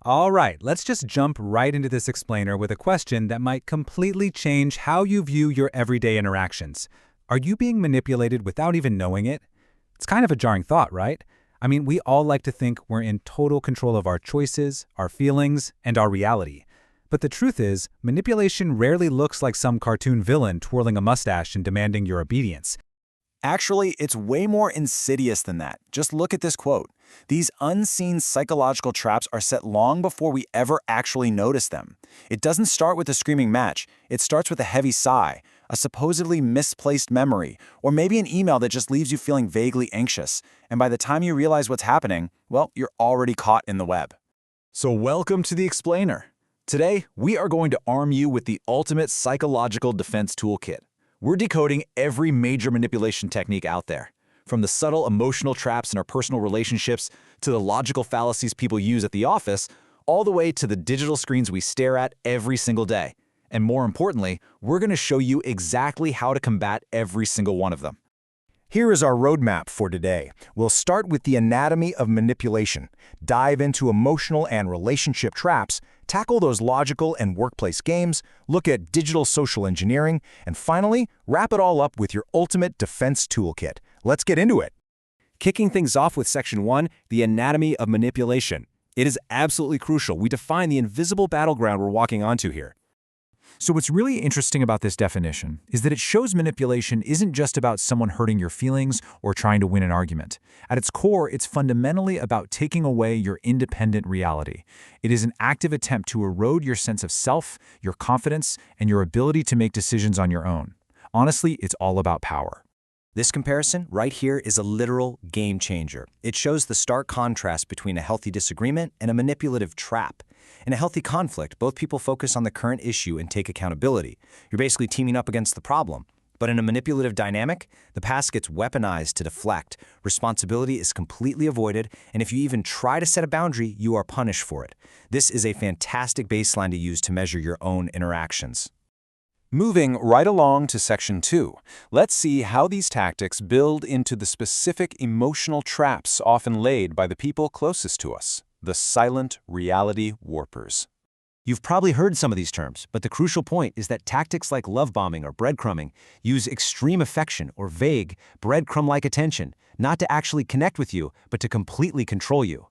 All right, let's just jump right into this explainer with a question that might completely change how you view your everyday interactions. Are you being manipulated without even knowing it? It's kind of a jarring thought, right? I mean, we all like to think we're in total control of our choices, our feelings, and our reality. But the truth is, manipulation rarely looks like some cartoon villain twirling a mustache and demanding your obedience. Actually, it's way more insidious than that. Just look at this quote. These unseen psychological traps are set long before we ever actually notice them. It doesn't start with a screaming match. It starts with a heavy sigh, a supposedly misplaced memory, or maybe an email that just leaves you feeling vaguely anxious. And by the time you realize what's happening, well, you're already caught in the web. So welcome to the Explainer. Today, we are going to arm you with the ultimate psychological defense toolkit. We're decoding every major manipulation technique out there, from the subtle emotional traps in our personal relationships to the logical fallacies people use at the office, all the way to the digital screens we stare at every single day. And more importantly, we're going to show you exactly how to combat every single one of them. Here is our roadmap for today. We'll start with the anatomy of manipulation, dive into emotional and relationship traps, tackle those logical and workplace games, look at digital social engineering, and finally, wrap it all up with your ultimate defense toolkit. Let's get into it. Kicking things off with Section 1, the anatomy of manipulation. It is absolutely crucial. We define the invisible battleground we're walking onto here. So what's really interesting about this definition is that it shows manipulation isn't just about someone hurting your feelings or trying to win an argument. At its core, it's fundamentally about taking away your independent reality. It is an active attempt to erode your sense of self, your confidence, and your ability to make decisions on your own. Honestly, it's all about power. This comparison right here is a literal game changer. It shows the stark contrast between a healthy disagreement and a manipulative trap. In a healthy conflict, both people focus on the current issue and take accountability. You're basically teaming up against the problem. But in a manipulative dynamic, the past gets weaponized to deflect. Responsibility is completely avoided, and if you even try to set a boundary, you are punished for it. This is a fantastic baseline to use to measure your own interactions. Moving right along to Section 2, let's see how these tactics build into the specific emotional traps often laid by the people closest to us, the silent reality warpers. You've probably heard some of these terms, but the crucial point is that tactics like love bombing or breadcrumbing use extreme affection or vague, breadcrumb-like attention, not to actually connect with you, but to completely control you.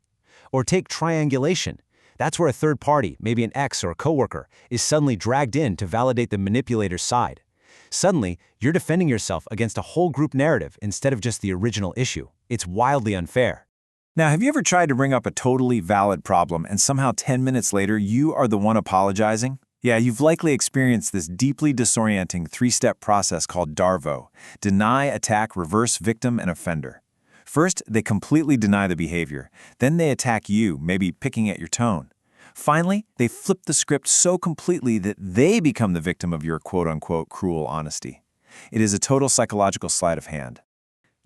Or take triangulation. That's where a third party, maybe an ex or a coworker, is suddenly dragged in to validate the manipulator's side. Suddenly, you're defending yourself against a whole group narrative instead of just the original issue. It's wildly unfair. Now, have you ever tried to bring up a totally valid problem and somehow 10 minutes later you are the one apologizing? Yeah, you've likely experienced this deeply disorienting three-step process called DARVO: deny, attack, reverse, victim, and offender. First, they completely deny the behavior. Then they attack you, maybe picking at your tone. Finally, they flip the script so completely that they become the victim of your quote-unquote cruel honesty. It is a total psychological sleight of hand.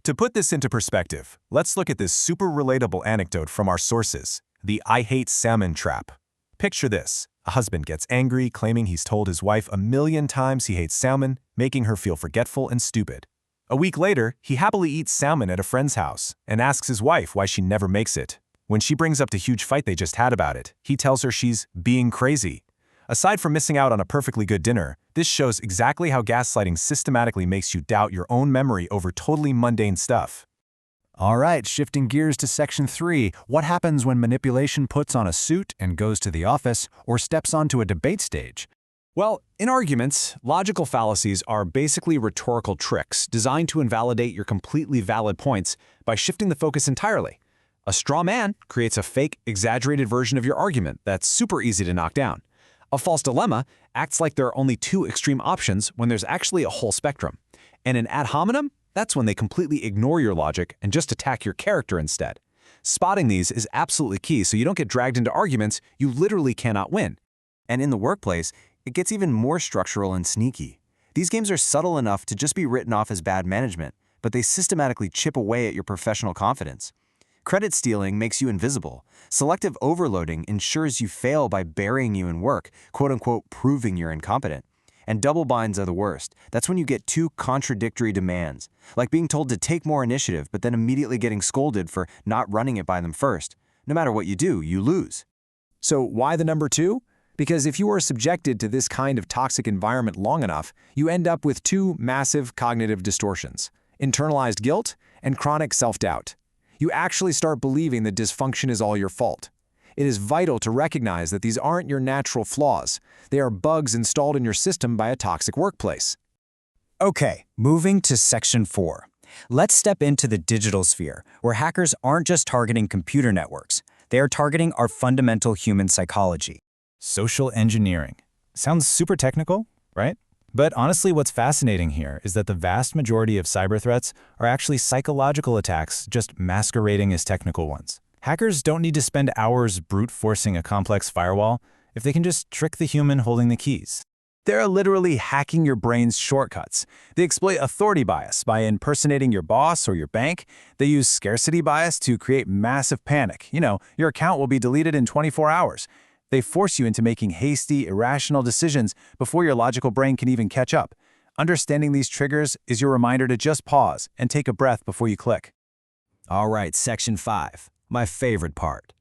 To put this into perspective, let's look at this super relatable anecdote from our sources, the I hate salmon trap. Picture this. A husband gets angry, claiming he's told his wife 1,000,000 times he hates salmon, making her feel forgetful and stupid. A week later, he happily eats salmon at a friend's house and asks his wife why she never makes it. When she brings up the huge fight they just had about it, he tells her she's being crazy. Aside from missing out on a perfectly good dinner, this shows exactly how gaslighting systematically makes you doubt your own memory over totally mundane stuff. All right, shifting gears to Section 3, what happens when manipulation puts on a suit and goes to the office or steps onto a debate stage? Well, in arguments, logical fallacies are basically rhetorical tricks designed to invalidate your completely valid points by shifting the focus entirely. A straw man creates a fake, exaggerated version of your argument that's super easy to knock down. A false dilemma acts like there are only two extreme options when there's actually a whole spectrum. And an ad hominem, that's when they completely ignore your logic and just attack your character instead. Spotting these is absolutely key so you don't get dragged into arguments you literally cannot win. And in the workplace, it gets even more structural and sneaky. These games are subtle enough to just be written off as bad management, but they systematically chip away at your professional confidence. Credit stealing makes you invisible. Selective overloading ensures you fail by burying you in work, quote-unquote proving you're incompetent. And double binds are the worst. That's when you get two contradictory demands, like being told to take more initiative but then immediately getting scolded for not running it by them first. No matter what you do, you lose. So why the number 2? Because if you are subjected to this kind of toxic environment long enough, you end up with 2 massive cognitive distortions: internalized guilt and chronic self-doubt. You actually start believing that dysfunction is all your fault. It is vital to recognize that these aren't your natural flaws. They are bugs installed in your system by a toxic workplace. Okay, moving to Section 4. Let's step into the digital sphere, where hackers aren't just targeting computer networks. They are targeting our fundamental human psychology. Social engineering. Sounds super technical, right? But honestly, what's fascinating here is that the vast majority of cyber threats are actually psychological attacks, just masquerading as technical ones. Hackers don't need to spend hours brute forcing a complex firewall if they can just trick the human holding the keys. They're literally hacking your brain's shortcuts. They exploit authority bias by impersonating your boss or your bank. They use scarcity bias to create massive panic. Your account will be deleted in 24 hours. They force you into making hasty, irrational decisions before your logical brain can even catch up. Understanding these triggers is your reminder to just pause and take a breath before you click. All right, Section 5, my favorite part.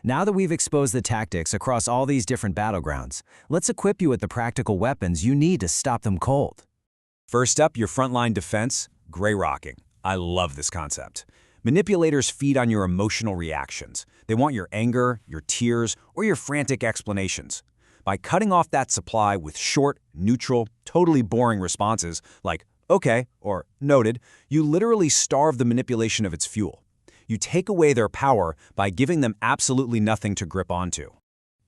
Now that we've exposed the tactics across all these different battlegrounds, let's equip you with the practical weapons you need to stop them cold. First up, your frontline defense, gray rocking. I love this concept. Manipulators feed on your emotional reactions. They want your anger, your tears, or your frantic explanations. By cutting off that supply with short, neutral, totally boring responses like, okay, or noted, you literally starve the manipulation of its fuel. You take away their power by giving them absolutely nothing to grip onto.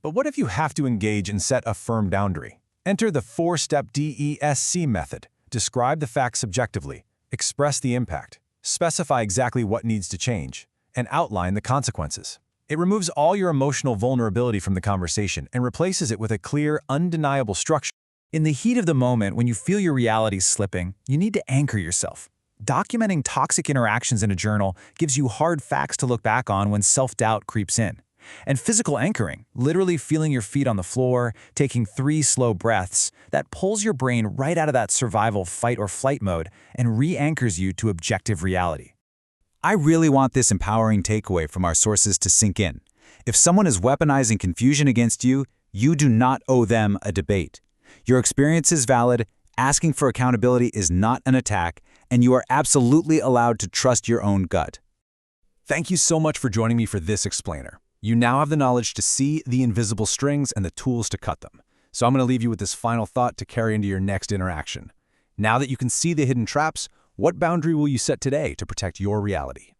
But what if you have to engage and set a firm boundary? Enter the 4-step DESC method. Describe the facts subjectively, express the impact, specify exactly what needs to change, and outline the consequences. It removes all your emotional vulnerability from the conversation and replaces it with a clear, undeniable structure. In the heat of the moment, when you feel your reality slipping, you need to anchor yourself. Documenting toxic interactions in a journal gives you hard facts to look back on when self-doubt creeps in. And physical anchoring, literally feeling your feet on the floor, taking 3 slow breaths, that pulls your brain right out of that survival fight or flight mode and re-anchors you to objective reality. I really want this empowering takeaway from our sources to sink in. If someone is weaponizing confusion against you, you do not owe them a debate. Your experience is valid, asking for accountability is not an attack, and you are absolutely allowed to trust your own gut. Thank you so much for joining me for this explainer. You now have the knowledge to see the invisible strings and the tools to cut them. So I'm going to leave you with this final thought to carry into your next interaction. Now that you can see the hidden traps, what boundary will you set today to protect your reality?